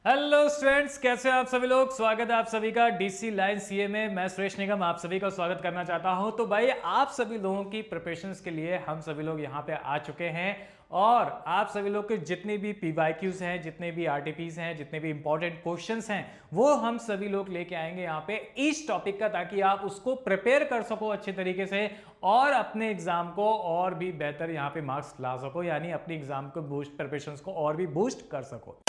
Hello students, कैसे हैं आप सभी लोग। स्वागत है आप सभी का डीसी लाइन सीए में। मैं सुरेश निगम आप सभी का स्वागत करना चाहता हूं। तो भाई आप सभी लोगों की प्रिपरेशंस के लिए हम सभी लोग यहां पे आ चुके हैं और आप सभी लोग के जितने भी पीवाईक्यूज हैं, जितने भी आरटीपीज हैं, जितने भी इंपॉर्टेंट क्वेश्चंस हैं वो हम सभी लोग लेके आएंगे यहाँ पे इस टॉपिक का, ताकि आप उसको प्रिपेयर कर सको अच्छे तरीके से और अपने एग्जाम को और भी बेहतर यहाँ पे मार्क्स ला सको, यानी अपने एग्जाम को बूस्ट प्रिपरेशंस को और भी बूस्ट कर सको।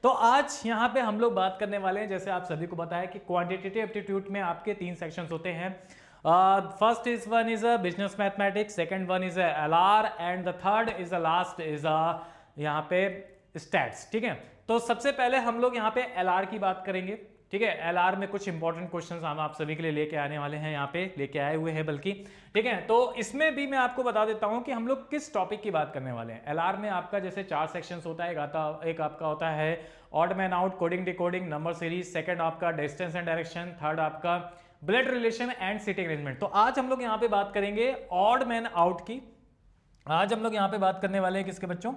तो आज यहाँ पे हम लोग बात करने वाले हैं, जैसे आप सभी को पता है कि क्वांटिटेटिव एप्टीट्यूड में आपके 3 सेक्शंस होते हैं। First is one is a business mathematics, second one is LR and the third is the last is यहाँ पे स्टैट्स। ठीक है, तो सबसे पहले हम लोग यहाँ पे एलआर की बात करेंगे। ठीक है, एलआर में कुछ इंपॉर्टेंट क्वेश्चंस हम आप सभी के लिए लेके आने वाले हैं, यहाँ पे लेके आए हुए हैं बल्कि। ठीक है, तो इसमें भी मैं आपको बता देता हूं कि हम लोग किस टॉपिक की बात करने वाले हैं। एलआर में आपका जैसे 4 सेक्शंस होता है। एक आपका होता है odd man out, coding decoding, number series, second आपका डिस्टेंस एंड डायरेक्शन, थर्ड आपका blood relation and sitting arrangement. तो आज हम लोग यहाँ पे बात करेंगे ऑड मैन आउट की। आज हम लोग यहाँ पे बात करने वाले हैं किसके बच्चों,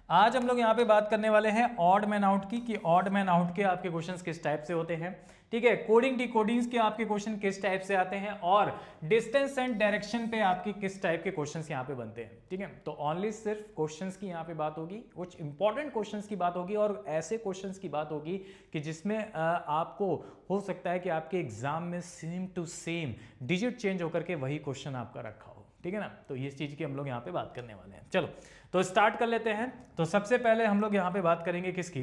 आज हम लोग यहाँ पे बात करने वाले हैं ऑड मैन आउट की, कि ऑड मैन आउट के आपके क्वेश्चंस किस टाइप से होते हैं। ठीक है, कोडिंग डिकोडिंग्स के आपके क्वेश्चन किस टाइप से आते हैं और डिस्टेंस एंड डायरेक्शन पे आपके किस टाइप के क्वेश्चंस यहाँ पे बनते हैं। ठीक है, तो ओनली सिर्फ क्वेश्चंस की यहाँ पे बात होगी, कुछ इंपॉर्टेंट क्वेश्चंस की बात होगी और ऐसे क्वेश्चंस की बात होगी कि जिसमें आपको हो सकता है कि आपके एग्जाम में same to same digit change होकर के वही क्वेश्चन आपका रखा हो। ठीक है ना, तो इस चीज की हम लोग यहाँ पे बात करने वाले हैं। चलो तो स्टार्ट कर लेते हैं। तो सबसे पहले हम लोग यहाँ पे बात करेंगे किसकी,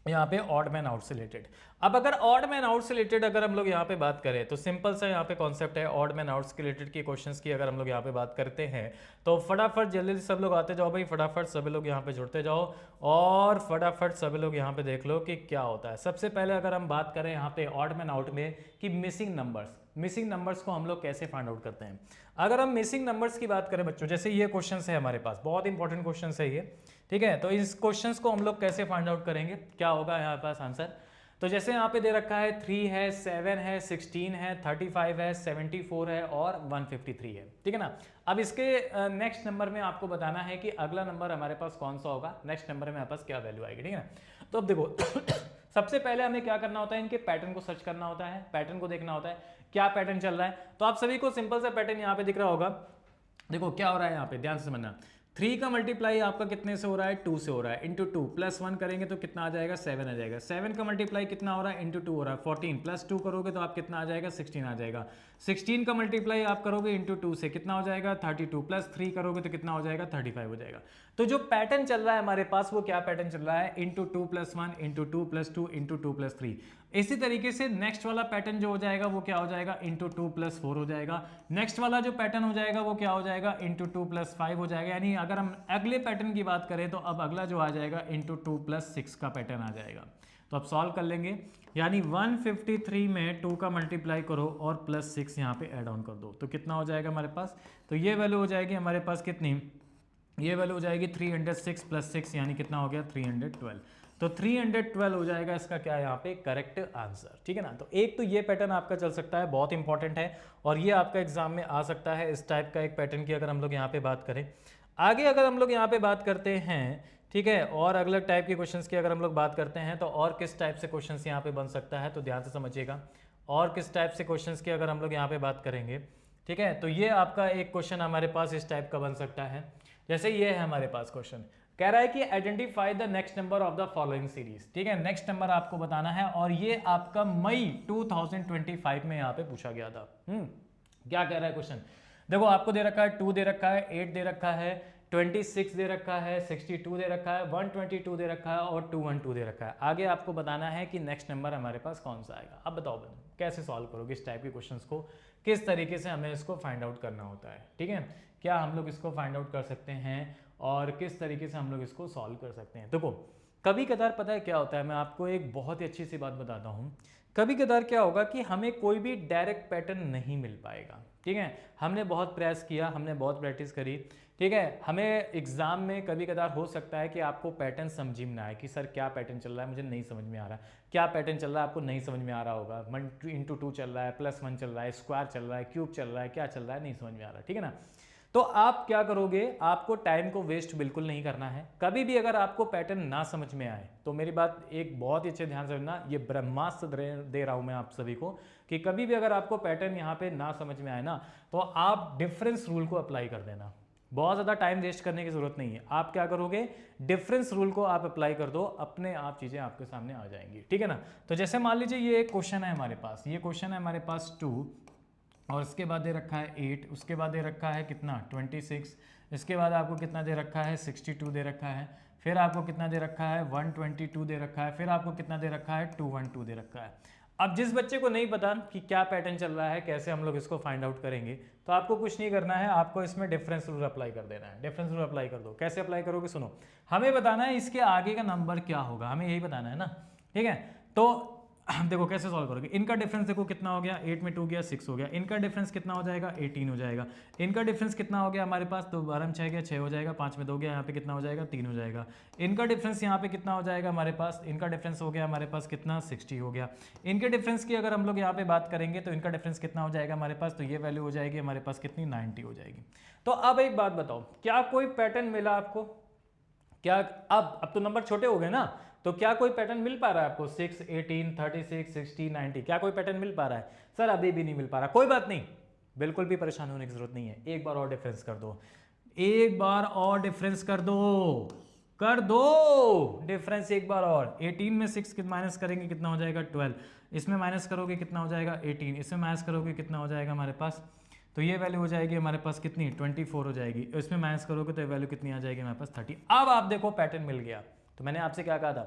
यहाँ पे ऑड मैन आउट से रिलेटेड। अब अगर ऑड मैन आउट से रिलेटेड अगर हम लोग यहाँ पे बात करें तो सिंपल सा यहाँ पे कॉन्सेप्ट है। ऑड मैन आउट के रिलेटेड के क्वेश्चंस की अगर हम लोग यहाँ पे बात करते हैं तो फटाफट जल्दी से सब लोग आते जाओ भाई, फटाफट सभी लोग यहाँ पे जुड़ते जाओ और फटाफट सभी लोग यहाँ पे देख लो कि क्या होता है। सबसे पहले अगर हम बात करें यहाँ पे ऑड मैन आउट में कि मिसिंग नंबर्स को हम लोग कैसे फाइंड आउट करते हैं। अगर हम मिसिंग नंबर्स की बात करें बच्चों, जैसे ये क्वेश्चन है हमारे पास, बहुत इंपॉर्टेंट क्वेश्चन है ये। ठीक है, तो इस क्वेश्चंस को हम लोग कैसे फाइंड आउट करेंगे, क्या होगा यहाँ पास आंसर। तो जैसे यहाँ पे दे रखा है 3 है, 7 है, 16 है, 35 है, 74 है और 153 है। ठीक है ना, अब इसके नेक्स्ट नंबर में आपको बताना है कि अगला नंबर हमारे पास कौन सा होगा, नेक्स्ट नंबर में हमारे पास क्या वैल्यू आएगी। ठीक है ना, तो अब देखो सबसे पहले हमें क्या करना होता है, इनके पैटर्न को सर्च करना होता है, पैटर्न को देखना होता है क्या पैटर्न चल रहा है। तो आप सभी को सिंपल सा पैटर्न यहाँ पे दिख रहा होगा। देखो क्या हो रहा है यहाँ पे, ध्यान से समझना। 3 का मल्टीप्लाई आपका कितने से हो रहा है, 2 से हो रहा है। इंटू 2 प्लस 1 करेंगे तो कितना आ जाएगा, 7 आ जाएगा। 7 का मल्टीप्लाई कितना हो रहा है, इंटू 2 हो रहा है 14, प्लस 2 करोगे तो आप कितना आ जाएगा, 16 आ जाएगा। 16 का मल्टीप्लाई आप करोगे इंटू 2 से कितना हो जाएगा, 32, प्लस 3 करोगे तो कितना हो जाएगा, 35 हो जाएगा। तो जो पैटर्न चल रहा है हमारे पास वो क्या पैटर्न चल रहा है, into 2 plus 1, into 2 plus 2, into 2 plus 3। इसी तरीके से नेक्स्ट वाला पैटर्न जो हो जाएगा वो क्या हो जाएगा, इंटू 2 प्लस 4 हो जाएगा। नेक्स्ट वाला जो पैटर्न हो जाएगा वो क्या हो जाएगा, इंटू 2 प्लस 5 हो जाएगा। यानी अगर हम अगले पैटर्न की बात करें तो अब अगला जो आ जाएगा इंटू 2 प्लस 6 का पैटर्न आ जाएगा। तो अब सॉल्व कर लेंगे, यानी 153 में 2 का मल्टीप्लाई करो और प्लस 6 यहाँ पे ऐड ऑन कर दो तो कितना हो जाएगा हमारे पास। तो ये वैल्यू हो जाएगी हमारे पास कितनी, ये वैल्यू हो जाएगी 306 प्लस 6 यानी कितना हो गया, 312। तो 312 हो जाएगा इसका क्या यहाँ पे करेक्ट आंसर। ठीक है ना, तो एक तो ये पैटर्न आपका चल सकता है, बहुत इंपॉर्टेंट है और ये आपका एग्जाम में आ सकता है। इस टाइप का एक पैटर्न की अगर हम लोग यहाँ पे बात करें, आगे अगर हम लोग यहाँ पे बात करते हैं, ठीक है, और अगले टाइप के क्वेश्चंस की अगर हम लोग बात करते हैं तो और किस टाइप से क्वेश्चंस यहाँ पे बन सकता है, तो ध्यान से समझिएगा। और किस टाइप से क्वेश्चंस की अगर हम लोग यहाँ पे बात करेंगे, ठीक है, तो ये आपका एक क्वेश्चन हमारे पास इस टाइप का बन सकता है। जैसे ये है हमारे पास क्वेश्चन, कह रहा है कि identify the next number of the following series. ठीक है, नेक्स्ट नंबर आपको बताना है और ये आपका मई 2025 में यहाँ पे पूछा गया था। क्या कह रहा है क्वेश्चन, देखो आपको दे रखा है 2 दे रखा है, 8 दे रखा है, 26 दे रखा है, 62 दे रखा है, 122 दे रखा है और 212 दे रखा है। आगे आपको बताना है कि नेक्स्ट नंबर हमारे पास कौन सा आएगा। अब बताओ कैसे सॉल्व करोगे इस टाइप के क्वेश्चंस को, किस तरीके से हमें इसको फाइंड आउट करना होता है। ठीक है, क्या हम लोग इसको फाइंड आउट कर सकते हैं और किस तरीके से हम लोग इसको सॉल्व कर सकते हैं। देखो कभी कदार पता है क्या होता है, मैं आपको एक बहुत ही अच्छी सी बात बताता हूँ कभी कदार क्या होगा कि हमें कोई भी डायरेक्ट पैटर्न नहीं मिल पाएगा, ठीक है। हमने बहुत प्रयास किया, हमने बहुत प्रैक्टिस करी, ठीक है। हमें एग्जाम में कभी कदार हो सकता है कि आपको पैटर्न समझ में ना आए कि सर क्या पैटर्न चल रहा है, मुझे नहीं समझ में आ रहा है। क्या पैटर्न चल रहा है आपको नहीं समझ में आ रहा होगा, 1 into 2 चल रहा है, +1 चल रहा है, स्क्वायर चल रहा है, क्यूब चल रहा है, क्या चल रहा है नहीं समझ में आ रहा है, ठीक है ना। तो आप क्या करोगे, आपको टाइम को वेस्ट बिल्कुल नहीं करना है। कभी भी अगर आपको पैटर्न ना समझ में आए तो मेरी बात एक बहुत ही अच्छे ध्यान से सुनना, ये ब्रह्मास्त्र दे रहा हूं मैं आप सभी को कि कभी भी अगर आपको पैटर्न यहाँ पे ना समझ में आए ना तो आप डिफरेंस रूल को अप्लाई कर देना। बहुत ज़्यादा टाइम वेस्ट करने की जरूरत नहीं है। आप क्या करोगे, डिफरेंस रूल को आप अप्लाई कर दो, अपने आप चीज़ें आपके सामने आ जाएंगी, ठीक है ना। तो जैसे मान लीजिए ये एक क्वेश्चन है हमारे पास, ये क्वेश्चन है हमारे पास 2 और इसके बाद दे रखा है 8, उसके बाद दे रखा है कितना 26, इसके बाद आपको कितना दे रखा है 62 दे रखा है, फिर आपको कितना दे रखा है 122 दे रखा है, फिर आपको कितना दे रखा है 212 दे रखा है। अब जिस बच्चे को नहीं पता कि क्या पैटर्न चल रहा है, कैसे हम लोग इसको फाइंड आउट करेंगे, तो आपको कुछ नहीं करना है, आपको इसमें डिफरेंस रूल अप्लाई कर देना है। डिफरेंस रूल अप्लाई कर दो। कैसे अप्लाई करोगे, सुनो, हमें बताना है इसके आगे का नंबर क्या होगा, हमें यही बताना है ना, ठीक है। तो देखो कैसे सॉल्व करोगे, इनका डिफरेंस देखो कितना हो गया, 8 में 2 गया 6 हो गया, इनका डिफरेंस कितना हो जाएगा 18 हो जाएगा, इनका डिफरेंस कितना हो गया हमारे पास, तो 12 में 6 गया 6 हो जाएगा, 5 में 2 गया, यहाँ पे कितना हो जाएगा 3 हो जाएगा, इनका डिफरेंस यहाँ पे कितना हो जाएगा हमारे पास, इनका डिफरेंस हो गया हमारे पास कितना 60 हो गया। इनके डिफरेंस की अगर हम लोग यहाँ पे बात करेंगे तो इनका डिफरेंस कितना हो जाएगा हमारे पास, तो ये वैल्यू हो जाएगी हमारे पास कितनी 90 हो जाएगी। तो अब एक बात बताओ, क्या कोई पैटर्न मिला आपको, क्या अब तो नंबर छोटे हो गए ना, तो क्या कोई पैटर्न मिल पा रहा है आपको 6, 18, 36, 60, 90, क्या कोई पैटर्न मिल पा रहा है? सर अभी भी नहीं मिल पा रहा, कोई बात नहीं, बिल्कुल भी परेशान होने की जरूरत नहीं है। एक बार और डिफरेंस कर दो, एक बार और डिफरेंस कर दो डिफरेंस एक बार और। 18 में 6 माइनस करेंगे कितना हो जाएगा 12, इसमें माइनस करोगे कितना हो जाएगा 18, इसमें माइनस करोगे कितना हो जाएगा हमारे पास, तो ये वैल्यू हो जाएगी हमारे पास कितनी 24 हो जाएगी, इसमें माइनस करोगे तो ये वैल्यू कितनी आ जाएगी हमारे पास 30। अब आप देखो पैटर्न मिल गया। तो मैंने आपसे क्या कहा था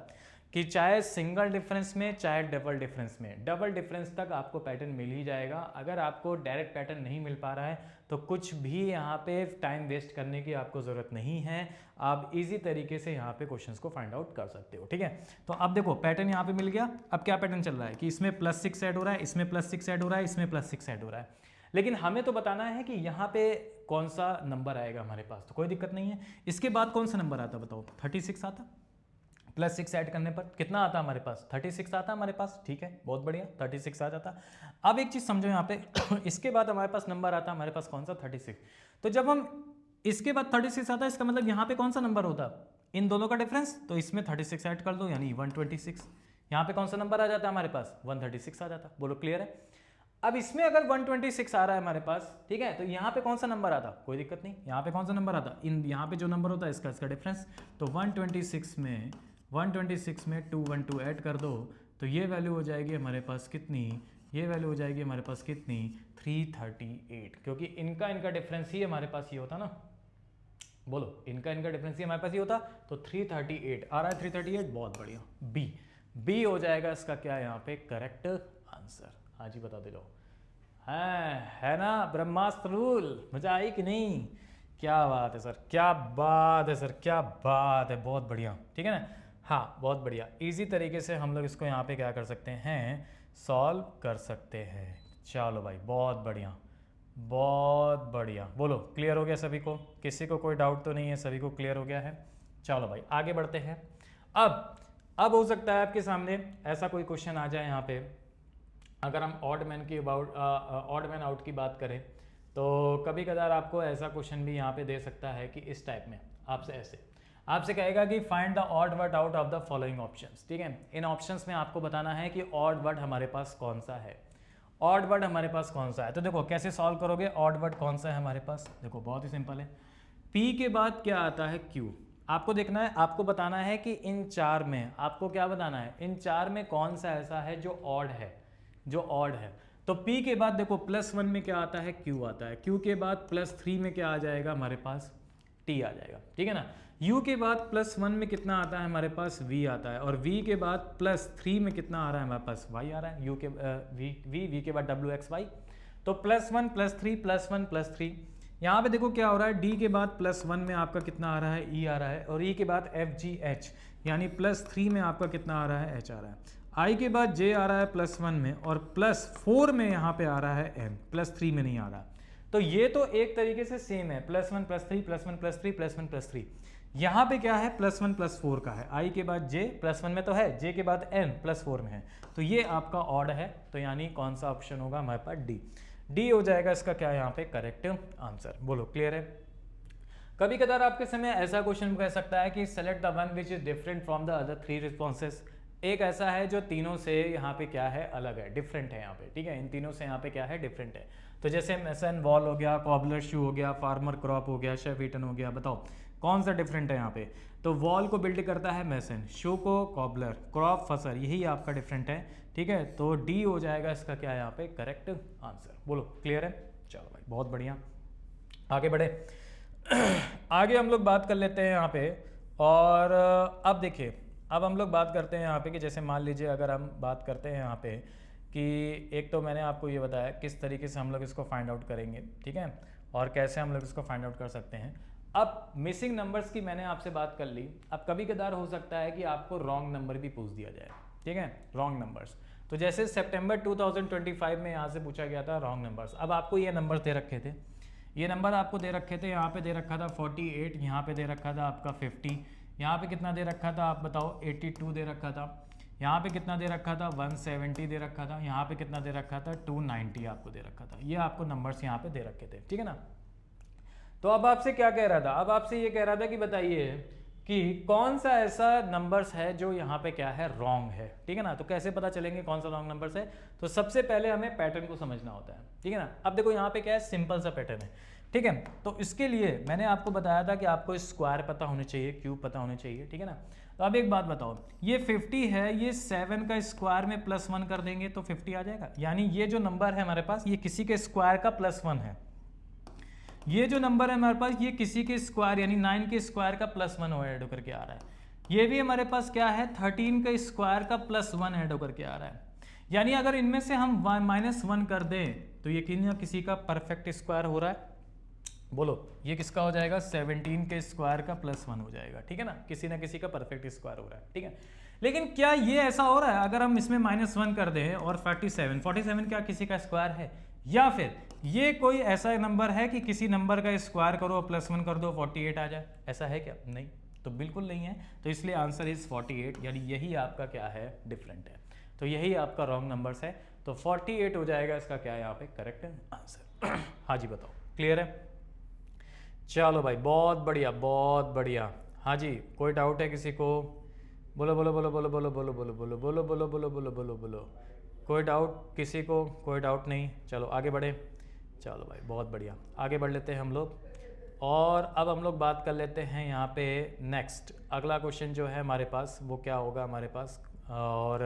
कि चाहे सिंगल डिफरेंस में चाहे डबल डिफरेंस में, डबल डिफरेंस तक आपको पैटर्न मिल ही जाएगा। अगर आपको डायरेक्ट पैटर्न नहीं मिल पा रहा है तो कुछ भी यहाँ पे टाइम वेस्ट करने की आपको ज़रूरत नहीं है, आप इजी तरीके से यहाँ पे क्वेश्चंस को फाइंड आउट कर सकते हो, ठीक है। तो अब देखो पैटर्न यहाँ पे मिल गया। अब क्या पैटर्न चल रहा है कि इसमें +6 ऐड हो रहा है, इसमें +6 ऐड हो रहा है, इसमें +6 ऐड हो रहा है, लेकिन हमें तो बताना है कि यहाँ पे कौन सा नंबर आएगा हमारे पास। तो कोई दिक्कत नहीं है, इसके बाद कौन सा नंबर आता बताओ, 36 आता, +6 ऐड करने पर कितना आता हमारे पास 36 आता हमारे पास, ठीक है, बहुत बढ़िया 36 आ जाता। अब एक चीज़ समझो यहाँ पे इसके बाद हमारे पास नंबर आता हमारे पास कौन सा 36। तो जब हम इसके बाद 36 आता है इसका मतलब यहाँ पे कौन सा नंबर होता, इन दोनों का डिफरेंस, तो इसमें 36 ऐड कर दो यानी 126। यहाँ पे कौन सा नंबर आ जाता है हमारे पास 136 आ जाता। बोलो क्लियर है। अब इसमें अगर 126 आ रहा है हमारे पास, ठीक है, तो यहाँ पे कौन सा नंबर आता, कोई दिक्कत नहीं, यहाँ पे कौन सा नंबर आता, इन यहाँ पे जो नंबर होता है इसका डिफरेंस। तो 126 में 212 ऐड कर दो तो ये वैल्यू हो जाएगी हमारे पास कितनी, ये वैल्यू हो जाएगी हमारे पास कितनी 338, क्योंकि इनका डिफरेंस ही हमारे पास ये होता ना, बोलो इनका डिफरेंस ही हमारे पास ये होता, तो 338 आ रहा है, 338, बहुत बढ़िया। बी हो जाएगा इसका क्या यहाँ पे करेक्ट आंसर। हाँ जी बता दे लो, है ना ब्रह्मास्त्र रूल, मजा आई कि नहीं? क्या बात है सर, क्या बात है सर, क्या बात है, बहुत बढ़िया, ठीक है ना। हाँ बहुत बढ़िया, इजी तरीके से हम लोग इसको यहाँ पे क्या कर सकते हैं, सॉल्व कर सकते हैं। चलो भाई बहुत बढ़िया, बहुत बढ़िया। बोलो क्लियर हो गया सभी को, किसी को कोई डाउट तो नहीं है, सभी को क्लियर हो गया है। चलो भाई आगे बढ़ते हैं। अब हो सकता है आपके सामने ऐसा कोई क्वेश्चन आ जाए यहाँ पे, अगर हम ऑड मैन आउट की बात करें तो कभी कदार आपको ऐसा क्वेश्चन भी यहाँ पे दे सकता है कि इस टाइप में आपसे कहेगा कि find the odd word out of the following options, ठीक है। इन ऑप्शंस में आपको बताना है कि ऑड वर्ड हमारे पास कौन सा है, ऑड वर्ड हमारे पास कौन सा है। तो देखो कैसे सॉल्व करोगे, ऑड वर्ड कौन सा है हमारे पास, देखो बहुत ही सिंपल है। पी के बाद क्या आता है क्यू, आपको देखना है, आपको बताना है कि इन चार में, आपको क्या बताना है, इन चार में कौन सा ऐसा है जो ऑड है, तो P के बाद देखो +1 में क्या आता है, Q आता है, Q के बाद +3 में क्या आ जाएगा हमारे पास, T आ जाएगा, ठीक है ना। U के बाद +1 में कितना आता है हमारे पास, V आता है, और V के बाद +3 में कितना आ रहा है हमारे पास, Y आ रहा है, U के V के बाद WXY, तो +1 +3 +1 +3। यहाँ पे देखो क्या हो रहा है, D के बाद +1 में आपका कितना आ रहा है, E आ रहा है, और E के बाद FGH यानी +3 में आपका कितना आ रहा है, H आ रहा है। आई के बाद जे आ रहा है +1 में और +4 में यहाँ पे आ रहा है एन, +3 में नहीं आ रहा। तो ये तो एक तरीके से सेम है, +1 +3 +1 +3 +1 +3। यहाँ पे क्या है, +1 +4 का है, आई के बाद जे, +1 में तो है, जे के बाद एन, +4 में है, तो ये आपका ऑड है। तो यानी कौन सा ऑप्शन होगा हमारे पास, डी। डी हो जाएगा इसका क्या यहाँ पे करेक्ट आंसर। बोलो क्लियर है। कभी कदार आपके समय ऐसा क्वेश्चन कह सकता है कि select the one which is different from the other 3 responses. एक ऐसा है जो तीनों से यहाँ पे क्या है, अलग है, डिफरेंट है यहाँ पे, ठीक है, इन तीनों से यहाँ पे क्या है, डिफरेंट है। तो जैसे मेसन वॉल हो गया, कॉबलर शू हो गया, फार्मर क्रॉप हो गया, शेफ ईटन हो गया, बताओ कौन सा डिफरेंट है यहाँ पे। तो वॉल को बिल्ड करता है मेसन, शू को कॉबलर, क्रॉप फसर, यही आपका डिफरेंट है, ठीक है। तो डी हो जाएगा इसका क्या है यहाँ पे करेक्ट आंसर। बोलो क्लियर है। चलो भाई बहुत बढ़िया, आगे बढ़े। आगे हम लोग बात कर लेते हैं यहाँ पे। और अब देखिए, अब हम लोग बात करते हैं यहाँ पे कि जैसे मान लीजिए अगर हम बात करते हैं यहाँ पे कि एक तो मैंने आपको ये बताया किस तरीके से हम लोग इसको फाइंड आउट करेंगे, ठीक है, और कैसे हम लोग इसको फाइंड आउट कर सकते हैं। अब मिसिंग नंबर्स की मैंने आपसे बात कर ली। अब कभी कदार हो सकता है कि आपको रॉन्ग नंबर भी पूछ दिया जाए, ठीक है, रॉन्ग नंबर्स। तो जैसे सितंबर 2025 में यहाँ से पूछा गया था रॉन्ग नंबर्स। अब आपको ये नंबर दे रखे थे, ये नंबर आपको दे रखे थे, यहाँ पे दे रखा था 48, यहाँ पे दे रखा था आपका 50, यहाँ पे कितना दे रखा था आप बताओ, 82 दे रखा था, यहाँ पे कितना दे रखा था 170 दे रखा था, यहाँ पे कितना दे रखा था 290 आपको दे रखा था। ये आपको नंबर्स यहाँ पे दे रखे थे, ठीक है ना। तो अब आपसे क्या कह रहा था, अब आपसे ये कह रहा था कि बताइए कि कौन सा ऐसा नंबर्स है जो यहाँ पे क्या है, रॉन्ग है, ठीक है ना। तो कैसे पता चलेंगे कौन सा रॉन्ग नंबर्स है, तो सबसे पहले हमें पैटर्न को समझना होता है, ठीक है ना। अब देखो यहाँ पे क्या है, सिंपल सा पैटर्न है, ठीक है। तो इसके लिए मैंने आपको बताया था कि आपको स्क्वायर पता होने चाहिए, क्यूब पता होने चाहिए, ठीक है ना। तो अब एक बात बताओ, ये 50 है, ये 7 का स्क्वायर में +1 कर देंगे तो 50 आ जाएगा। यानी ये जो नंबर है हमारे पास, ये किसी के स्क्वायर का +1 है। ये जो नंबर है हमारे पास, ये किसी के स्क्वायर यानी 9 के स्क्वायर का +1 ऐड होकर के आ रहा है। ये भी हमारे पास क्या है, 13 का स्क्वायर का +1 ऐड होकर के आ रहा है। यानी अगर इनमें से हम -1 कर दें तो ये किसी का परफेक्ट स्क्वायर हो रहा है। बोलो ये किसका हो जाएगा, 17 के स्क्वायर का +1 हो जाएगा, ठीक है ना, किसी ना किसी का परफेक्ट स्क्वायर हो रहा है, ठीक है। लेकिन क्या ये ऐसा हो रहा है, अगर हम इसमें -1 कर दें और 47 क्या किसी का स्क्वायर है, या फिर ये कोई ऐसा नंबर है कि किसी नंबर का स्क्वायर करो +1 कर दो 48 आ जाए, ऐसा है क्या, नहीं, तो बिल्कुल नहीं है। तो इसलिए आंसर इज 48, यानी यही आपका क्या है, डिफरेंट है। तो यही आपका रॉन्ग नंबर्स है। तो 48 हो जाएगा इसका क्या है यहाँ पे करेक्ट आंसर। हाँ जी बताओ क्लियर है। चलो भाई बहुत बढ़िया बहुत बढ़िया। हाँ जी कोई डाउट है किसी को, बोलो बोलो बोलो बोलो बोलो बोलो बोलो बोलो बोलो बोलो बोलो बोलो बोलो बोलो। कोई डाउट किसी को, कोई डाउट नहीं, चलो आगे बढ़े। चलो भाई बहुत बढ़िया, आगे बढ़ लेते हैं हम लोग। और अब हम लोग बात कर लेते हैं यहाँ पे नेक्स्ट, अगला क्वेश्चन जो है हमारे पास वो क्या होगा हमारे पास। और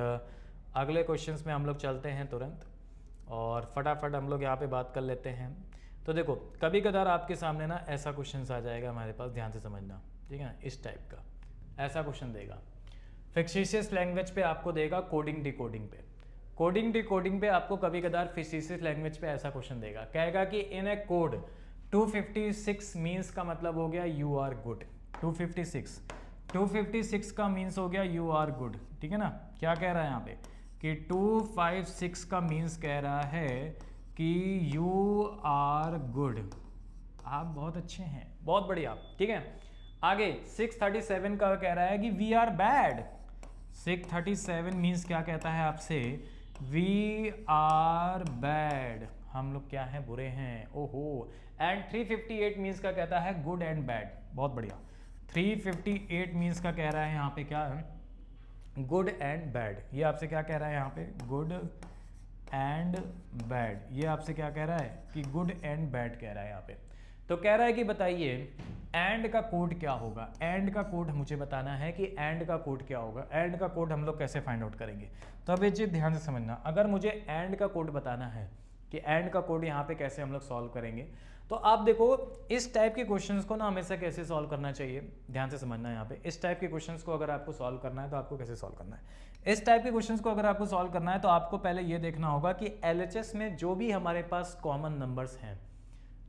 अगले क्वेश्चंस में हम लोग चलते हैं तुरंत और फटाफट हम लोग यहाँ पे बात कर लेते हैं। तो देखो कभी कदार आपके सामने ना ऐसा क्वेश्चन आ जाएगा हमारे पास, ध्यान से समझना, ठीक है ना, इस टाइप का ऐसा क्वेश्चन देगा। फिक्सिशियस लैंग्वेज पे आपको देगा कोडिंग डिकोडिंग पे, कोडिंग डिकोडिंग पे आपको कभी कदार फिक्सिशियस लैंग्वेज पे ऐसा क्वेश्चन देगा, कहेगा कि इन ए कोड 256 मीन्स का मतलब हो गया यू आर गुड। 256 का मीन्स हो गया यू आर गुड, ठीक है ना। क्या कह रहा है यहाँ पे कि 256 का मीन्स कह रहा है कि यू आर गुड, आप बहुत अच्छे हैं, बहुत बढ़िया, ठीक है। आगे 637 का कह रहा है कि वी आर बैड। 637 मीन्स क्या कहता है आपसे, वी आर बैड, हम लोग क्या हैं, बुरे हैं, ओहो। एंड 358 मीन्स का कहता है गुड एंड बैड, बहुत बढ़िया। 358 मीन्स का कह रहा है यहाँ पे क्या है, गुड एंड बैड। ये आपसे क्या कह रहा है यहाँ पे, गुड एंड बैड। ये आपसे क्या कह रहा है कि गुड एंड बैड कह रहा है यहाँ पे। तो कह रहा है कि बताइए एंड का कोड क्या होगा, एंड का कोड मुझे बताना है कि एंड का कोड क्या होगा। एंड का कोड हम लोग कैसे फाइंड आउट करेंगे, तो अब ये चीज़ ध्यान से समझना। अगर मुझे एंड का कोड बताना है कि एंड का कोड यहाँ पे कैसे हम लोग सॉल्व करेंगे, तो आप देखो इस टाइप के क्वेश्चंस को ना हमेशा कैसे सॉल्व करना चाहिए, ध्यान से समझना है यहाँ पे। इस टाइप के क्वेश्चंस को अगर आपको सॉल्व करना है तो आपको कैसे सॉल्व करना है। इस टाइप के क्वेश्चंस को अगर आपको सॉल्व करना है तो आपको पहले ये देखना होगा कि LHS में जो भी हमारे पास कॉमन नंबर्स हैं,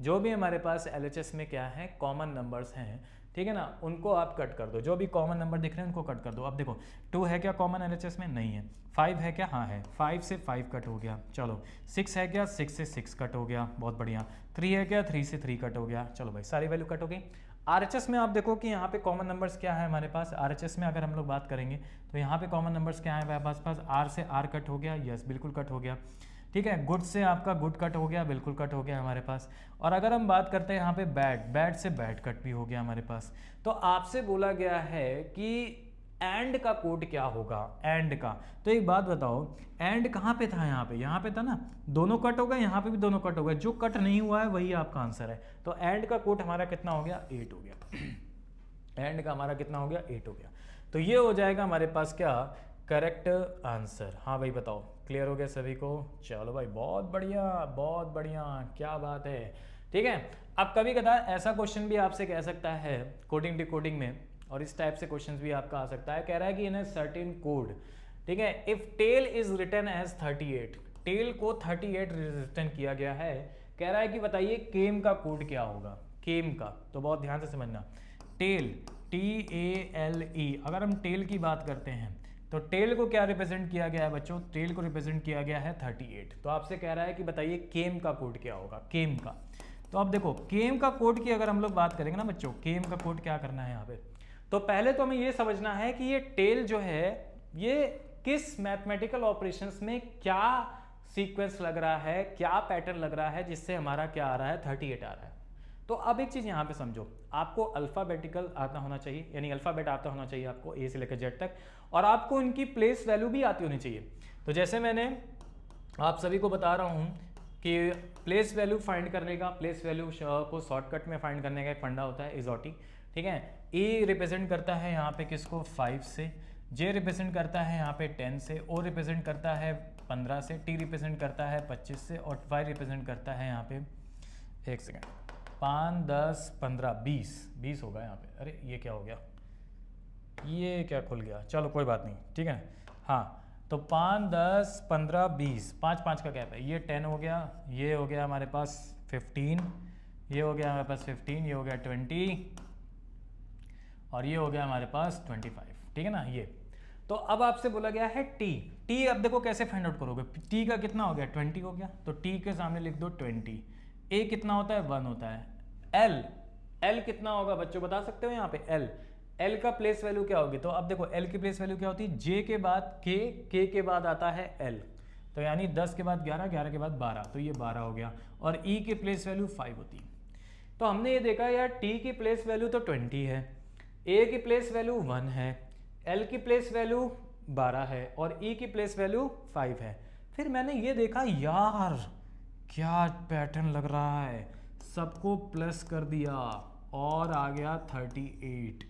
जो भी हमारे पास LHS में क्या है कॉमन नंबर्स हैं, ठीक है ना, उनको आप कट कर दो, जो भी कॉमन नंबर दिख रहे हैं उनको कट कर दो। अब देखो 2 है क्या कॉमन LHS में? नहीं है। 5 है क्या? हाँ है। 5 से 5 कट हो गया। चलो 6 है क्या? 6 से 6 कट हो गया, बहुत बढ़िया। 3 है क्या? 3 से 3 कट हो गया। चलो भाई सारी वैल्यू कट हो गई। RHS में आप देखो कि यहाँ पे कॉमन नंबर्स क्या है हमारे पास। RHS में अगर हम लोग बात करेंगे तो यहाँ पे कॉमन नंबर्स क्या है हमारे पास? R से R कट हो गया, यस बिल्कुल कट हो गया। ठीक है, गुड से आपका गुड कट हो गया, बिल्कुल कट हो गया हमारे पास। और अगर हम बात करते हैं यहाँ पे बैड, बैड से बैड कट भी हो गया हमारे पास। तो आपसे बोला गया है कि एंड का कोड क्या होगा, एंड का। तो एक बात बताओ, एंड कहाँ पे था? यहाँ पे था ना, दोनों कट हो गए, यहाँ पे भी दोनों कट हो गए, जो कट नहीं हुआ है वही आपका आंसर है। तो एंड का कोड हमारा कितना हो गया? 8 हो गया। एंड का हमारा कितना हो गया? 8 हो गया। तो ये हो जाएगा हमारे पास क्या? Correct answer. हाँ भाई बताओ, क्लियर हो गया सभी को? चलो भाई बहुत बढ़िया, बहुत बढ़िया, क्या बात है। ठीक है, अब कभी कदार ऐसा क्वेश्चन भी आपसे कह सकता है कोडिंग डिकोडिंग में, और इस टाइप से क्वेश्चंस भी आपका आ सकता है। कह रहा है कि इन अ सर्टेन कोड, ठीक है, if tell is written as 38, tell को 38 रिटन किया गया है। कह रहा है कि बताइए केम का कोड क्या होगा, केम का। तो बहुत ध्यान से समझना, टेल TALE, अगर हम टेल की बात करते हैं तो टेल को क्या रिप्रेजेंट किया गया है बच्चों? टेल को रिप्रेजेंट किया गया है 38। तो आपसे कह रहा है कि बताइए केम का कोड क्या होगा, केम का। तो अब देखो केम का कोड की अगर हम लोग बात करेंगे ना बच्चों, केम का कोड क्या करना है यहाँ पे, तो पहले तो हमें ये समझना है कि ये टेल जो है ये किस मैथमेटिकल ऑपरेशंस में क्या सीक्वेंस लग रहा है, क्या पैटर्न लग रहा है, जिससे हमारा क्या आ रहा है? 38 आ रहा है। तो अब एक चीज यहां पे समझो, आपको अल्फाबेटिकल आता होना चाहिए, यानी अल्फाबेट आता होना चाहिए आपको ए से लेकर जेड तक, और आपको इनकी प्लेस वैल्यू भी आती होनी चाहिए। तो जैसे मैंने आप सभी को बता रहा हूं कि प्लेस वैल्यू फाइंड करने का, प्लेस वैल्यू को शॉर्टकट में फाइंड करने का एक फंडा होता है, इजोटी। ठीक है, ए रिप्रेजेंट करता है यहाँ पे किसको? 5 से। जे रिप्रेजेंट करता है यहाँ पे 10 से। ओ रिप्रेजेंट करता है 15 से। टी रिप्रेजेंट करता है 25 से। और वाई रिप्रेजेंट करता है यहाँ पे, एक सेकेंड, 5, 10, 15, 20 होगा यहाँ पे। अरे ये क्या हो गया, ये क्या खुल गया? चलो कोई बात नहीं, ठीक है ना। हाँ तो 5, 10, 15, 20, 5 का गैप है। ये 10 हो गया, ये हो गया हमारे पास 15, ये हो गया हमारे पास 15, ये हो गया 20, और ये हो गया हमारे पास 25। ठीक है ना ये। तो अब आपसे बोला गया है टी। अब देखो कैसे फाइंड आउट करोगे। टी का कितना हो गया? 20 हो गया, तो टी के सामने लिख दो 20। ए कितना होता है? 1 होता है। एल कितना होगा बच्चों, बता सकते हो यहाँ पे? एल का प्लेस वैल्यू क्या होगी? तो अब देखो एल की प्लेस वैल्यू क्या होती है? जे के बाद के के बाद आता है एल, तो यानी 10 के बाद 11, 11 के बाद 12, तो ये 12 हो गया। और ई की प्लेस वैल्यू 5 होती है। तो हमने ये देखा यार, टी की प्लेस वैल्यू तो 20 है, ए की प्लेस वैल्यू 1 है, एल की प्लेस वैल्यू 12 है, और ई की प्लेस वैल्यू 5 है। फिर मैंने ये देखा यार क्या पैटर्न लग रहा है, सबको प्लस कर दिया और आ गया 38।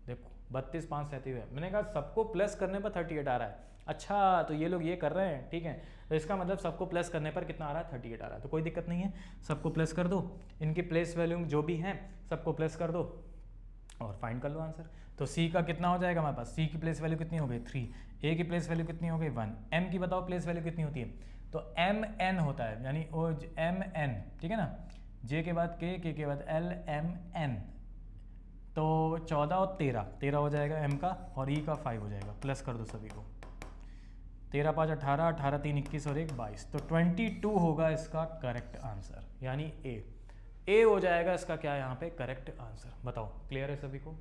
देखो 32, 5, 37। मैंने कहा सबको प्लस करने पर 38 आ रहा है। अच्छा तो ये लोग ये कर रहे हैं, ठीक है, तो इसका मतलब सबको प्लस करने पर कितना आ रहा है? 38 आ रहा है। तो कोई दिक्कत नहीं है, सबको प्लस कर दो, इनकी प्लेस वैल्यू जो भी हैं सबको प्लस कर दो और फाइंड कर लो आंसर। तो सी का कितना हो जाएगा हमारे पास? सी की प्लेस वैल्यू कितनी हो गई? 3। ए की प्लेस वैल्यू कितनी हो गई? 1। एम की बताओ प्लेस वैल्यू कितनी होती है? तो एम एन होता है, यानी ओ एम एन, ठीक है ना। जे के बाद के के बाद एल, एम एन, तो 14 और 13 हो जाएगा एम का, और ई का 5 हो जाएगा। प्लस कर दो सभी को, 13, 5, 18, 18, 3, 21 और 1, 22। तो 22 होगा इसका करेक्ट आंसर, यानी ए हो जाएगा इसका क्या यहाँ पे? Correct answer. बताओ क्लियर है सभी को?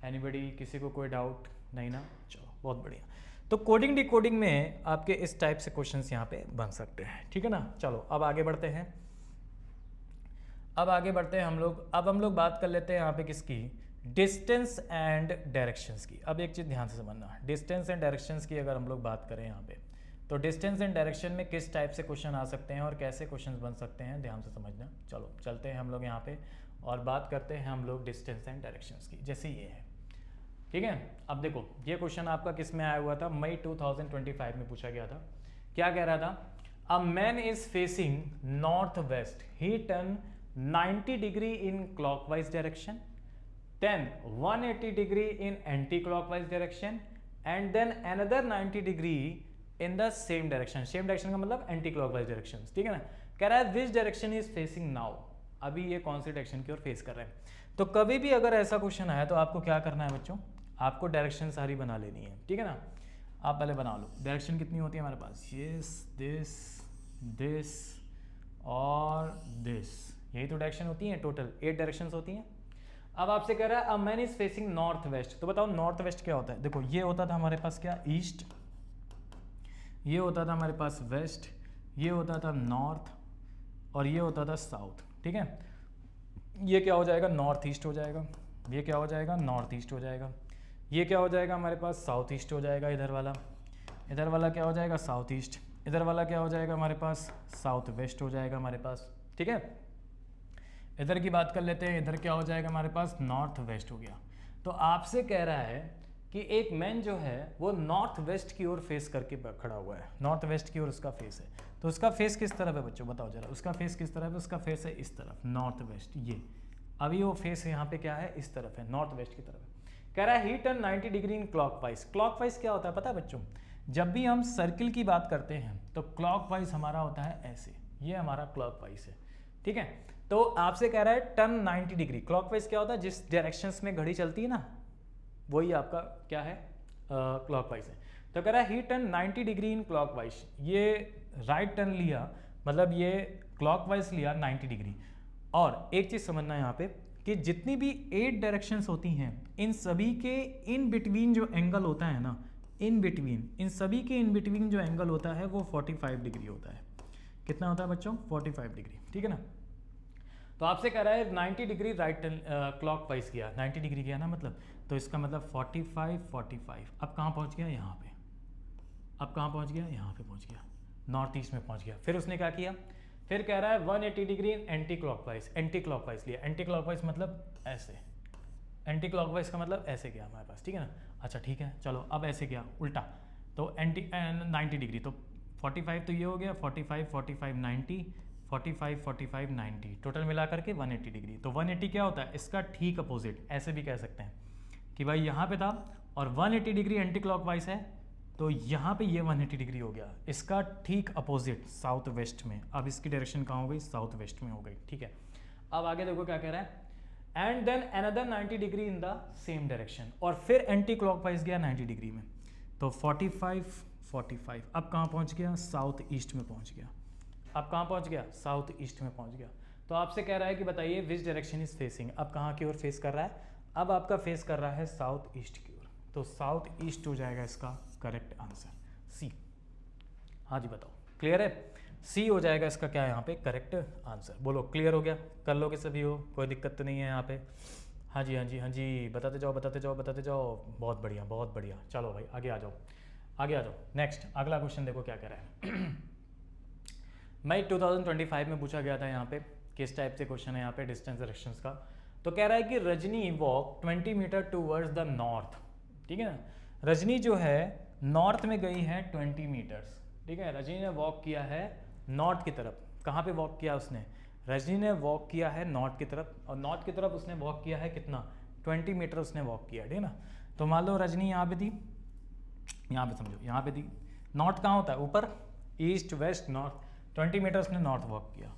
एनीबडी, किसी को कोई डाउट नहीं ना? चलो बहुत बढ़िया। तो कोडिंग डिकोडिंग में आपके इस टाइप से क्वेश्चंस यहाँ पे बन सकते हैं, ठीक है ना। चलो अब आगे बढ़ते हैं, हम लोग बात कर लेते हैं यहाँ पे किसकी? डिस्टेंस एंड डायरेक्शंस की। अब एक चीज़ ध्यान से समझना, डिस्टेंस एंड डायरेक्शंस की अगर हम लोग बात करें यहाँ पे, तो डिस्टेंस एंड डायरेक्शन में किस टाइप से क्वेश्चन आ सकते हैं और कैसे क्वेश्चंस बन सकते हैं, ध्यान से समझना। चलो चलते हैं हम लोग यहाँ पे और बात करते हैं हम लोग डिस्टेंस एंड डायरेक्शंस की। जैसे ये है, ठीक है। अब देखो ये क्वेश्चन आपका किस में आया हुआ था? मई 2025 में पूछा गया था। क्या कह रहा था? A man is facing north west, he turn 90 degree in clockwise direction, then 180 degree in anti clockwise direction, and then another 90 degree in the same direction. Same direction का मतलब एंटी क्लॉकवाइज डायरेक्शन, ठीक है ना। कह रहा है विच direction is facing now, अभी ये कौन सी डायरेक्शन की ओर फेस कर रहे हैं। तो कभी भी अगर ऐसा क्वेश्चन आया तो आपको क्या करना है बच्चों, आपको डायरेक्शन सारी बना लेनी है, ठीक है ना। आप पहले बना लो डायरेक्शन कितनी होती है हमारे पास, दिस दिस और दिस, यही तो डायरेक्शन होती है, टोटल 8 डायरेक्शंस होती हैं। अब आपसे कह रहा है अ man is facing north waste, तो बताओ नॉर्थ वेस्ट क्या होता है। देखो ये होता था हमारे पास क्या, ईस्ट, ये होता था हमारे पास वेस्ट, ये होता था नॉर्थ और ये होता था साउथ, ठीक है। ये क्या हो जाएगा, नॉर्थ ईस्ट हो जाएगा, ये क्या हो जाएगा, नॉर्थ ईस्ट हो जाएगा, ये क्या हो जाएगा हमारे पास, साउथ ईस्ट हो जाएगा, इधर वाला क्या हो जाएगा, साउथ ईस्ट, इधर वाला क्या हो जाएगा हमारे पास, साउथ वेस्ट हो जाएगा हमारे पास, ठीक है। इधर की बात कर लेते हैं, इधर क्या हो जाएगा हमारे पास, नॉर्थ वेस्ट हो गया। तो आपसे कह रहा है कि एक मैन जो है वो नॉर्थ वेस्ट की ओर फेस करके खड़ा हुआ है, नॉर्थ वेस्ट की ओर उसका फेस है, तो उसका फेस किस तरफ है बच्चों, बताओ जरा, उसका फेस किस तरफ है, उसका फेस है इस तरफ, नॉर्थ वेस्ट, ये अभी वो फेस यहाँ पे क्या है, इस तरफ है, नॉर्थ वेस्ट की तरफ है। कह रहा है ही turn 90 degree in clockwise. Clockwise क्या होता है पता है बच्चों, जब भी हम सर्किल की बात करते हैं तो क्लॉकवाइज हमारा होता है ऐसे, ये हमारा क्लॉकवाइज है, ठीक है। तो आपसे कह रहा है टर्न 90 डिग्री, क्लॉकवाइज क्या होता है, जिस डायरेक्शंस में घड़ी चलती है ना, वही आपका क्या है, क्लॉकवाइज है। तो कह रहा है ही टर्न 90 डिग्री इन क्लॉकवाइज, ये राइट टर्न लिया, मतलब ये क्लॉकवाइज लिया 90 डिग्री। और एक चीज समझना है यहाँ पे कि जितनी भी 8 डायरेक्शंस होती हैं, इन सभी के इन बिटवीन जो एंगल होता है ना, इन बिटवीन, इन सभी के इन बिटवीन जो एंगल होता है वो 45 डिग्री होता है। कितना होता है बच्चों, 45 डिग्री, ठीक है ना। तो आपसे कह रहा है 90 डिग्री राइट क्लॉकवाइज किया, 90 डिग्री किया ना, मतलब तो इसका मतलब 45 अब कहाँ पहुँच गया, यहाँ पे, अब कहाँ पहुँच गया, यहाँ पे पहुँच गया, नॉर्थ ईस्ट में पहुँच गया। फिर उसने क्या किया, फिर कह रहा है 180 degree anti clockwise, anti clockwise लिया, एंटी क्लॉकवाइज मतलब ऐसे, एंटी क्लॉकवाइज का मतलब ऐसे गया हमारे पास, ठीक है ना। अच्छा ठीक है, चलो अब ऐसे गया उल्टा, तो एंटी 90 डिग्री, तो 45 तो ये हो गया, 45 90 45 45 90, टोटल मिला करके 180 डिग्री। तो 180 क्या होता है, इसका ठीक अपोजिट, ऐसे भी कह सकते हैं कि भाई यहाँ पे था और 180 डिग्री एंटी क्लॉकवाइज है, तो यहाँ पे ये 180 डिग्री हो गया, इसका ठीक अपोजिट साउथ वेस्ट में। अब इसकी डायरेक्शन कहाँ हो गई, साउथ वेस्ट में हो गई, ठीक है। अब आगे देखो क्या कह रहा है, and then another 90 degree in the same direction, और फिर एंटी क्लॉकवाइज गया 90 डिग्री में, तो 45 अब कहाँ पहुँच गया, साउथ ईस्ट में पहुँच गया, अब कहाँ पहुँच गया, साउथ ईस्ट में पहुँच गया। तो आपसे कह रहा है कि बताइए विच डायरेक्शन इज फेसिंग, अब कहाँ की ओर फेस कर रहा है, अब आपका फेस कर रहा है साउथ ईस्ट की ओर, तो साउथ ईस्ट हो जाएगा इसका करेक्ट आंसर, सी। हाँ जी बताओ, क्लियर है, सी हो जाएगा इसका क्या है यहाँ पे करेक्ट आंसर। बोलो क्लियर हो गया, कर लोगे सभी हो, कोई दिक्कत तो नहीं है यहाँ पे। हाँ जी हाँ जी हाँ जी, बताते जाओ बताते जाओ बताते जाओ, बहुत बढ़िया बहुत बढ़िया। चलो भाई आगे आ जाओ, आगे आ जाओ। नेक्स्ट अगला क्वेश्चन देखो क्या कह रहा है। मैं 2025 में पूछा गया था यहाँ पे, किस टाइप से क्वेश्चन है यहाँ पे, डिस्टेंस डायरेक्शंस का। तो कह रहा है कि Rajni walk 20 meter towards the north, ठीक है ना। रजनी जो है नॉर्थ में गई है 20 मीटर्स, ठीक है। रजनी ने वॉक किया है नॉर्थ की तरफ, कहाँ पे वॉक किया उसने, रजनी ने वॉक किया है नॉर्थ की तरफ, और नॉर्थ की तरफ उसने वॉक किया है कितना, 20 मीटर उसने वॉक किया, ठीक है ना। तो मान लो रजनी यहाँ पे थी, यहाँ पे समझो यहाँ पे थी, नॉर्थ कहाँ होता है ऊपर, ईस्ट वेस्ट नॉर्थ, 20 मीटर उसने नॉर्थ वॉक किया,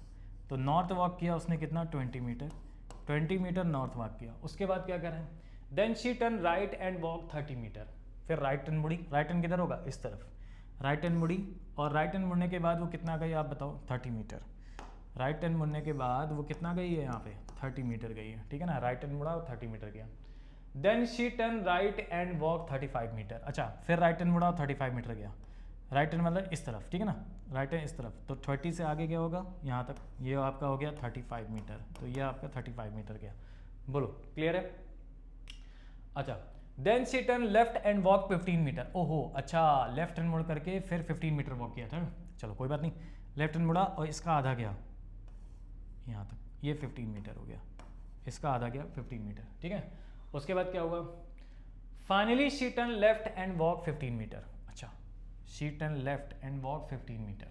तो नॉर्थ वॉक किया उसने कितना 20 मीटर नॉर्थ वॉक किया। उसके बाद क्या करें, then she turn right and walk 30 meter, फिर राइट टर्न मुड़ी, राइट टर्न किधर होगा, इस तरफ, राइट टर्न मुड़ी, और राइट टर्न मुड़ने के बाद वो कितना गई आप बताओ, 30 मीटर। राइट टर्न मुड़ने के बाद वो कितना गई है यहाँ पे, 30 मीटर गई है, ठीक है ना। राइट टर्न मुड़ा और 30 मीटर गया। Then she turn right and walk 35 meter, अच्छा फिर राइट टर्न मुड़ा और 35 मीटर गया। राइट टर्न मतलब इस तरफ, ठीक है ना, राइट टर्न इस तरफ, तो 30 से आगे क्या होगा यहाँ तक, ये आपका हो गया 35 मीटर, तो ये आपका 35 मीटर गया। बोलो क्लियर है। अच्छा then she turn left and walk 15 meter, ओहो अच्छा, लेफ्ट टर्न मुड़ करके फिर 15 मीटर वॉक किया था, चलो कोई बात नहीं। लेफ्ट टर्न मुड़ा और इसका आधा गया यहाँ तक, ये 15 मीटर हो गया, इसका आधा गया 15 मीटर, ठीक है। उसके बाद क्या हुआ, finally she turn left and walk 15 meter, अच्छा she turn left and walk 15 meter,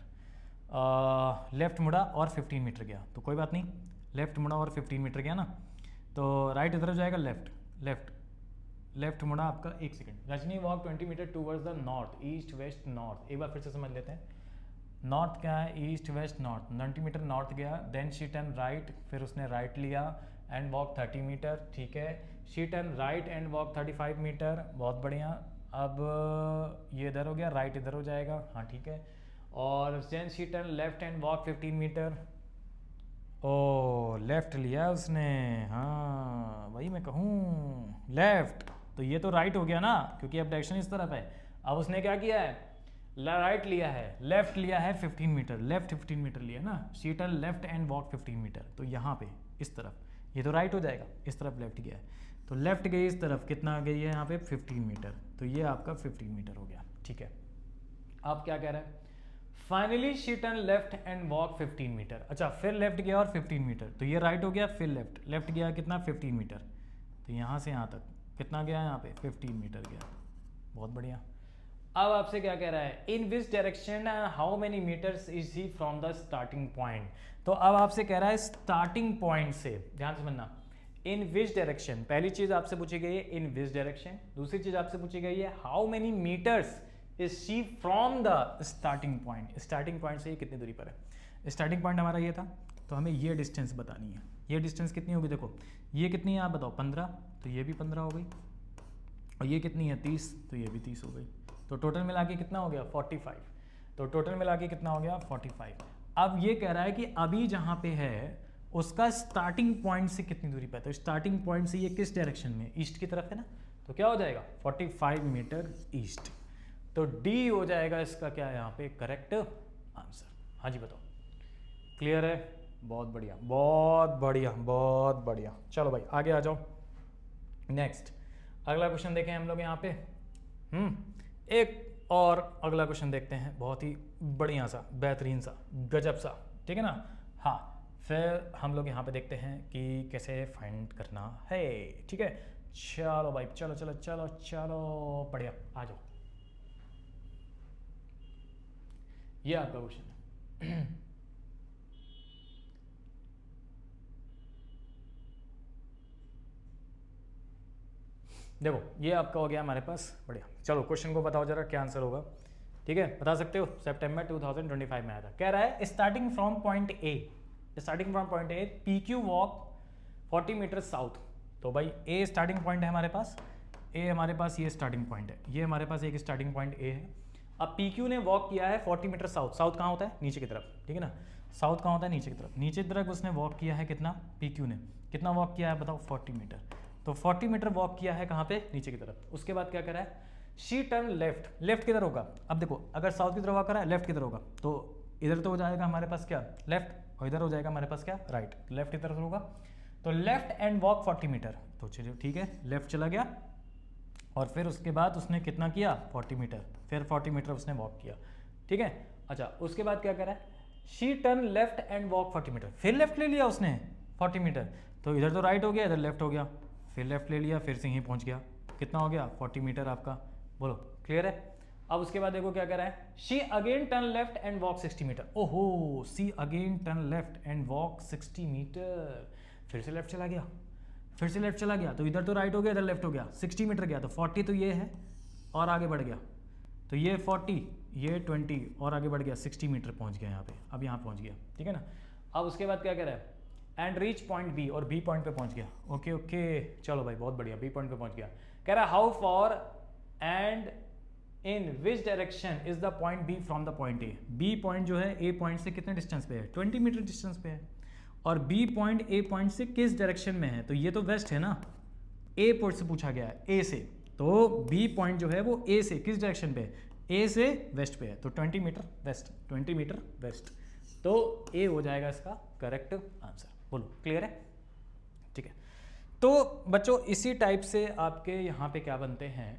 left मुड़ा और 15 मीटर गया, तो कोई बात नहीं, लेफ्ट मुड़ा और 15 मीटर गया ना, तो राइट इधर जाएगा, लेफ्ट मुड़ा आपका, एक second. Rajni walk 20 meter towards the north, east west north, एक बार फिर से समझ लेते हैं। नॉर्थ क्या है, east west north, 90 meter north गया, देन शी टर्न राइट, फिर उसने राइट लिया एंड वॉक 30 मीटर, ठीक है। She turn right and walk 35 meter, बहुत बढ़िया। अब ये इधर हो गया, राइट इधर हो जाएगा, हाँ ठीक है। और then she turn left and walk 15 meter. ओ लेफ्ट लिया उसने, हाँ वही मैं कहूँ, लेफ्ट। तो ये तो राइट हो गया ना, क्योंकि अब डायरेक्शन इस तरफ है। अब उसने क्या किया है, राइट लिया है, लेफ्ट लिया है 15 मीटर, लेफ्ट 15 मीटर लिया ना। She turn left and walk 15 meter, तो यहाँ पे इस तरफ, ये तो राइट हो जाएगा, इस तरफ लेफ्ट गया है, तो लेफ्ट गई इस तरफ, कितना गई है यहाँ पे 15 मीटर, तो ये आपका 15 मीटर हो गया, ठीक है। अब क्या कह रहा है, finally she turn left and walk 15 meter. अच्छा, फिर लेफ्ट गया और 15 मीटर, तो ये राइट हो गया, फिर लेफ्ट, लेफ्ट गया कितना 15 मीटर, तो यहाँ से यहाँ तक कितना गया, यहाँ पे 15 मीटर गया, बहुत बढ़िया। अब आपसे क्या कह रहा है, in which direction how many meters is he from the starting point. तो अब आपसे कह रहा है स्टार्टिंग पॉइंट से, ध्यान से सुनना, इन विच डायरेक्शन, पहली चीज आपसे पूछी गई है इन विच डायरेक्शन, दूसरी चीज आपसे पूछी गई है how many meters is she from the starting point, starting point से ये कितनी दूरी पर है। स्टार्टिंग पॉइंट हमारा ये था, तो हमें ये डिस्टेंस बतानी है, ये डिस्टेंस कितनी होगी, देखो ये कितनी है आप बताओ, 15, तो ये भी 15 हो गई, और ये कितनी है 30, तो ये भी 30 हो गई, तो टोटल मिला के कितना हो गया 45, तो टोटल मिला के कितना हो गया 45। अब ये कह रहा है कि अभी जहाँ पे है उसका स्टार्टिंग पॉइंट से कितनी दूरी पे है, तो स्टार्टिंग पॉइंट से ये किस डायरेक्शन में, ईस्ट की तरफ है ना, तो क्या हो जाएगा 45 मीटर ईस्ट, तो डी हो जाएगा इसका क्या है यहाँ पे करेक्ट आंसर। हाँ जी बताओ, क्लियर है, बहुत बढ़िया बहुत बढ़िया बहुत बढ़िया। चलो भाई आगे आ जाओ, नेक्स्ट अगला क्वेश्चन देखें हम लोग यहाँ पे। एक और अगला क्वेश्चन देखते हैं, बहुत ही बढ़िया सा, बेहतरीन सा, गजब सा, ठीक है ना। हाँ, फिर हम लोग यहाँ पे देखते हैं कि कैसे फाइंड करना है, ठीक है। चलो भाई चलो चलो चलो चलो, बढ़िया, आ जाओ, ये आपका क्वेश्चन है। देखो ये आपका हो गया हमारे पास, बढ़िया। चलो क्वेश्चन को बताओ जरा क्या आंसर होगा, ठीक है, बता सकते हो, सितंबर 2025 में आया था। कह रहा है starting from point A, starting from point A P Q walk 40 meter south. तो भाई ए स्टार्टिंग पॉइंट है हमारे पास, ए हमारे पास ये स्टार्टिंग पॉइंट है, ये हमारे पास एक स्टार्टिंग पॉइंट ए है। अब पी क्यू ने वॉक किया है 40 मीटर साउथ, साउथ कहाँ होता है नीचे की तरफ, ठीक है ना, साउथ कहाँ होता है नीचे की तरफ, नीचे की तरफ उसने वॉक किया है कितना, पी क्यू ने कितना वॉक किया है बताओ 40 मीटर, तो 40 मीटर वॉक किया है कहाँ पे, नीचे की तरफ। उसके बाद क्या करा है, शी टर्न लेफ्ट, लेफ्ट किधर होगा, अब देखो अगर साउथ की तरफ वॉक करा है, लेफ्ट किधर होगा, तो इधर तो हो जाएगा हमारे पास क्या लेफ्ट, और इधर हो जाएगा हमारे पास क्या राइट, लेफ्ट की तरफ होगा, तो लेफ्ट एंड वॉक 40 मीटर, तो चलिए ठीक है, लेफ्ट चला गया, और फिर उसके बाद उसने कितना किया 40 मीटर, फिर 40 मीटर उसने वॉक किया, ठीक है। अच्छा उसके बाद क्या करा है, she turn left and walk 40 meter, फिर लेफ्ट ले लिया उसने 40 मीटर, तो इधर तो राइट हो गया, इधर लेफ्ट हो गया, फिर लेफ्ट ले लिया, फिर से यहीं पहुंच गया, कितना हो गया 40 मीटर आपका, बोलो क्लियर है। अब उसके बाद देखो क्या कर रहा है, she again turn left and walk 60 meter, ओहो she again turn left and walk 60 meter, फिर से लेफ्ट चला गया, फिर से लेफ्ट चला गया, तो इधर तो राइट हो गया, इधर लेफ्ट हो गया, 60 मीटर गया, तो 40 तो ये है और आगे बढ़ गया, तो ये 40 ये 20 और आगे बढ़ गया, 60 मीटर पहुंच गया यहाँ पे, अब यहाँ पहुंच गया, ठीक है ना। अब उसके बाद क्या कह रहा है, एंड रीच पॉइंट बी, और बी पॉइंट पे पहुंच गया, ओके ओके चलो भाई बहुत बढ़िया, बी पॉइंट पे पहुंच गया। कह रहा है how far and in which direction is the point B from the point A, B point जो है ए पॉइंट से कितने डिस्टेंस पे है 20 मीटर डिस्टेंस पे है, और बी पॉइंट ए पॉइंट से किस डायरेक्शन में है, तो ये तो वेस्ट है ना, ए पॉइंट से पूछा गया है ए से, तो बी पॉइंट जो है वो ए से किस डायरेक्शन पे है, ए से वेस्ट पे है, तो 20 मीटर वेस्ट, 20 मीटर वेस्ट, तो ए हो जाएगा इसका करेक्ट आंसर, बोलो क्लियर है, ठीक है। तो बच्चों इसी टाइप से आपके यहाँ पे क्या बनते हैं,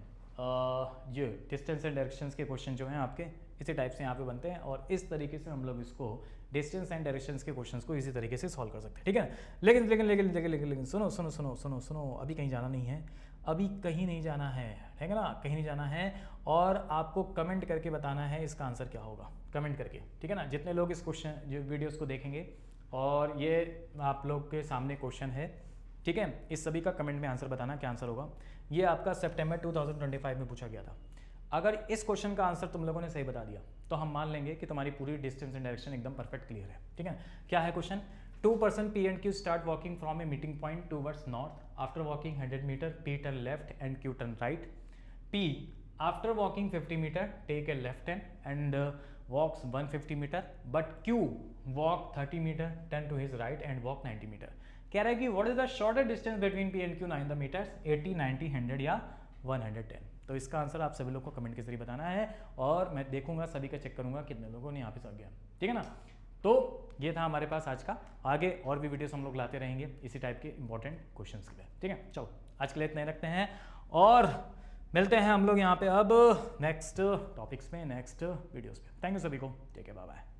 ये डिस्टेंस एंड डायरेक्शंस के क्वेश्चन जो हैं आपके इसी टाइप से यहाँ पे बनते हैं, और इस तरीके से हम लोग इसको डिस्टेंस एंड डायरेक्शंस के क्वेश्चंस को इसी तरीके से सॉल्व कर सकते हैं, ठीक है। लेकिन लेकिन लेकिन लेकिन लेकिन लेकिन सुनो सुनो सुनो सुनो सुनो, अभी कहीं जाना नहीं है, अभी कहीं नहीं जाना है, ठीक है ना, कहीं नहीं जाना है, और आपको कमेंट करके बताना है इसका आंसर क्या होगा, कमेंट करके, ठीक है ना। जितने लोग इस क्वेश्चन जो वीडियोज़ को देखेंगे और ये आप लोग के सामने क्वेश्चन है, ठीक है, इस सभी का कमेंट में आंसर बताना क्या आंसर होगा। ये आपका सितंबर 2025 में पूछा गया था। अगर इस क्वेश्चन का आंसर तुम लोगों ने सही बता दिया तो हम मान लेंगे कि तुम्हारी पूरी डिस्टेंस एंड डायरेक्शन एकदम परफेक्ट क्लियर है, ठीक है। क्या है question, 2 person P and Q start walking from a meeting point towards north. After walking 100 meter, P turn left and Q turn right. P after walking 50 meter take a left turn and walks 150 meter, but Q walk 30 meter, turn to his right and walk 90 meter. कह रहा है कि what is the shorter distance between P and Q 9 the meters, 80, 90, 100 या 110. तो इसका answer आप सभी लोग को कमेंट के जरिए बताना है और मैं देखूंगा, सभी का चेक करूंगा कितने लोगों ने यहाँ पे सही गया, ठीक है ना। तो ये था हमारे पास आज का, आगे और भी वीडियोस हम लोग लाते रहेंगे इसी टाइप के इंपॉर्टेंट क्वेश्चंस के लिए, ठीक है। चलो आज के लिए इतना ही रखते हैं और मिलते हैं हम लोग यहाँ पे अब नेक्स्ट टॉपिक्स में, नेक्स्ट वीडियोस पे। थैंक यू सभी को, ठीक है, बाय बाय।